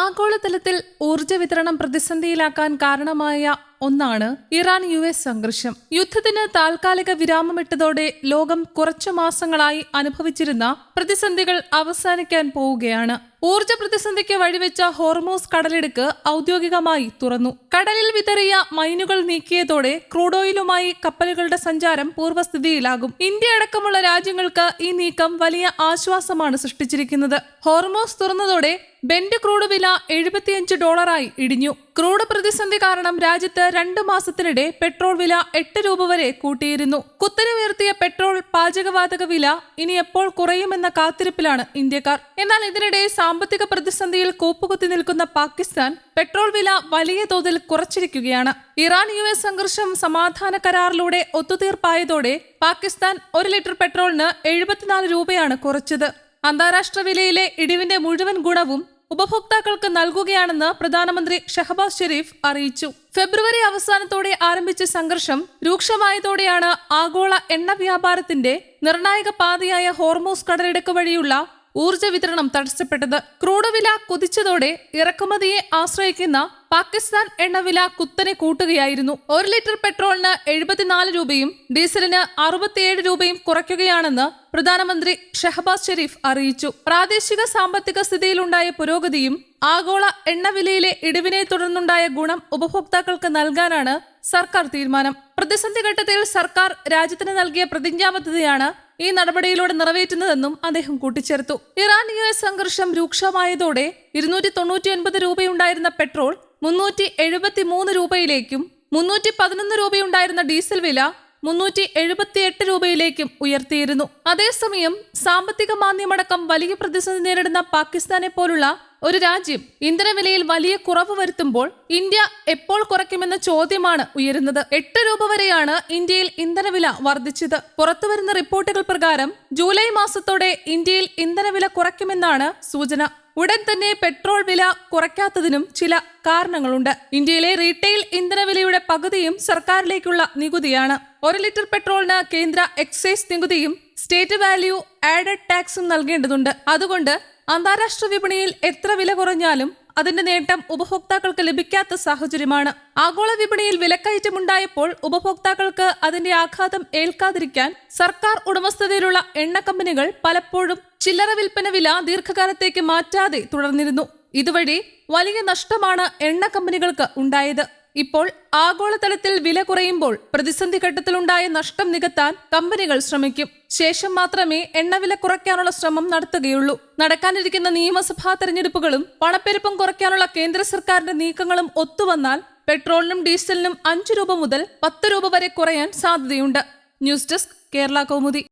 ആഗോളതലത്തിൽ ഊർജ്ജ വിതരണം പ്രതിസന്ധിയിലാക്കാൻ കാരണമായ ഒന്നാണ് ഇറാൻ-US സംഘർഷം. യുദ്ധത്തിന് താൽക്കാലിക വിരാമമിട്ടതോടെ ലോകം കുറച്ചു മാസങ്ങളായി അനുഭവിച്ചിരുന്ന പ്രതിസന്ധികൾ അവസാനിക്കാൻ പോവുകയാണ്. ഊർജ്ജ പ്രതിസന്ധിക്ക് വഴിവെച്ച ഹോർമൂസ് കടലിടുക്ക് ഔദ്യോഗികമായി തുറന്നു. കടലിൽ വിതറിയ മൈനുകൾ നീക്കിയതോടെ ക്രൂഡ് ഓയിലുമായി കപ്പലുകളുടെ സഞ്ചാരം പൂർവ്വസ്ഥിതിയിലാകും. ഇന്ത്യ അടക്കമുള്ള രാജ്യങ്ങൾക്ക് ഈ നീക്കം വലിയ ആശ്വാസമാണ് സൃഷ്ടിച്ചിരിക്കുന്നത്. ഹോർമൂസ് തുറന്നതോടെ ബെന്റ് ക്രൂഡ് വില $75 ഇടിഞ്ഞു. ക്രൂഡ് പ്രതിസന്ധി കാരണം രാജ്യത്ത് 2 മാസത്തിനിടെ പെട്രോൾ വില $8 വരെ കൂട്ടിയിരുന്നു. കുത്തനെ ഉയർത്തിയ പെട്രോൾ, പാചകവാതക വില ഇനി എപ്പോൾ കുറയുമെന്ന കാത്തിരിപ്പിലാണ് ഇന്ത്യക്കാർ. എന്നാൽ ഇതിനിടെ സാമ്പത്തിക പ്രതിസന്ധിയിൽ കൂപ്പുകുത്തി നിൽക്കുന്ന പാകിസ്ഥാൻ പെട്രോൾ വില വലിയ തോതിൽ കുറച്ചിരിക്കുകയാണ്. ഇറാൻ-US സംഘർഷം സമാധാന കരാറിലൂടെ ഒത്തുതീർപ്പായതോടെ പാകിസ്ഥാൻ 1 ലിറ്റർ പെട്രോളിന് $74 കുറച്ചത്. അന്താരാഷ്ട്ര വിലയിലെ ഇടിവിന്റെ മുഴുവൻ ഗുണവും ഉപഭോക്താക്കൾക്ക് നൽകുകയാണെന്ന് പ്രധാനമന്ത്രി ഷഹബാസ് ഷെരീഫ് അറിയിച്ചു. ഫെബ്രുവരി അവസാനത്തോടെ ആരംഭിച്ച സംഘർഷം രൂക്ഷമായതോടെയാണ് ആഗോള എണ്ണ വ്യാപാരത്തിന്റെ നിർണായക പാതയായ ഹോർമൂസ് കടലിടുക്ക് വഴിയുള്ള ഊർജ്ജ വിതരണം തടസ്സപ്പെട്ടത്. ക്രൂഡ് വില കുതിച്ചതോടെ ഇറക്കുമതിയെ ആശ്രയിക്കുന്ന പാകിസ്ഥാൻ എണ്ണവില കുത്തനെ കൂട്ടുകയായിരുന്നു. 1 ലിറ്റർ പെട്രോളിന് $74 ഡീസലിന് $67 കുറയ്ക്കുകയാണെന്ന് പ്രധാനമന്ത്രി ഷഹബാസ് ഷെരീഫ് അറിയിച്ചു. പ്രാദേശിക സാമ്പത്തിക സ്ഥിതിയിലുണ്ടായ പുരോഗതിയും ആഗോള എണ്ണവിലയിലെ ഇടിവിനെ തുടർന്നുണ്ടായ ഗുണം ഉപഭോക്താക്കൾക്ക് നൽകാനാണ് സർക്കാർ തീരുമാനം. പ്രതിസന്ധി ഘട്ടത്തിൽ സർക്കാർ രാജ്യത്തിന് നൽകിയ പ്രതിജ്ഞാബദ്ധതയാണ് ഈ നടപടിയിലൂടെ നിറവേറ്റുന്നതെന്നും അദ്ദേഹം കൂട്ടിച്ചേർത്തു. ഇറാൻ-US സംഘർഷം രൂക്ഷമായതോടെ $299 ഉണ്ടായിരുന്ന പെട്രോൾ $373 $311 ഉണ്ടായിരുന്ന ഡീസൽ വില $378 ഉയർത്തിയിരുന്നു. അതേസമയം സാമ്പത്തിക മാന്ദ്യമടക്കം വലിയ പ്രതിസന്ധി നേരിടുന്ന പാകിസ്ഥാനെ പോലുള്ള ഒരു രാജ്യം ഇന്ധനവിലയിൽ വലിയ കുറവ് വരുത്തുമ്പോൾ ഇന്ത്യ എപ്പോൾ കുറയ്ക്കുമെന്ന ചോദ്യമാണ് ഉയരുന്നത്. $8 വരെയാണ് ഇന്ത്യയിൽ ഇന്ധനവില വർദ്ധിച്ചത്. പുറത്തുവരുന്ന റിപ്പോർട്ടുകൾ പ്രകാരം ജൂലൈ മാസത്തോടെ ഇന്ത്യയിൽ ഇന്ധനവില കുറയ്ക്കുമെന്നാണ് സൂചന. ഉടൻ തന്നെ പെട്രോൾ വില കുറയ്ക്കാത്തതിനും ചില കാരണങ്ങളുണ്ട്. ഇന്ത്യയിലെ റീറ്റെയിൽ ഇന്ധനവിലയുടെ പകുതിയും സർക്കാരിലേക്കുള്ള നികുതിയാണ്. 1 ലിറ്റർ പെട്രോളിന് കേന്ദ്ര എക്സൈസ് നികുതിയും സ്റ്റേറ്റ് വാല്യൂ ആഡഡ് ടാക്സും നൽകേണ്ടതുണ്ട്. അതുകൊണ്ട് അന്താരാഷ്ട്ര വിപണിയിൽ എത്ര വില കുറഞ്ഞാലും അതിന്റെ നേട്ടം ഉപഭോക്താക്കൾക്ക് ലഭിക്കാത്ത സാഹചര്യമാണ്. ആഗോള വിപണിയിൽ വിലക്കയറ്റമുണ്ടായപ്പോൾ ഉപഭോക്താക്കൾക്ക് അതിന്റെ ആഘാതം ഏൽക്കാതിരിക്കാൻ സർക്കാർ ഉടമസ്ഥതയിലുള്ള എണ്ണ കമ്പനികൾ പലപ്പോഴും ചില്ലറ വിൽപ്പന വില ദീർഘകാലത്തേക്ക് മാറ്റാതെ തുടർന്നിരുന്നു. ഇതുവഴി വലിയ നഷ്ടമാണ് എണ്ണ കമ്പനികൾക്ക് ഉണ്ടായത്. ഇപ്പോൾ ആഗോളതലത്തിൽ വില കുറയുമ്പോൾ പ്രതിസന്ധി ഘട്ടത്തിലുണ്ടായ നഷ്ടം നികത്താൻ കമ്പനികൾ ശ്രമിക്കും. ശേഷം മാത്രമേ എണ്ണവില കുറയ്ക്കാനുള്ള ശ്രമം നടത്തുകയുള്ളൂ. നടക്കാനിരിക്കുന്ന നിയമസഭാ തെരഞ്ഞെടുപ്പുകളും പണപ്പെരുപ്പം കുറയ്ക്കാനുള്ള കേന്ദ്ര സർക്കാരിന്റെ നീക്കങ്ങളും ഒത്തുവന്നാൽ പെട്രോളിനും ഡീസലിനും $5 മുതൽ $10 വരെ കുറയാൻ സാധ്യതയുണ്ട്. News desk, Kerala Kaumudi.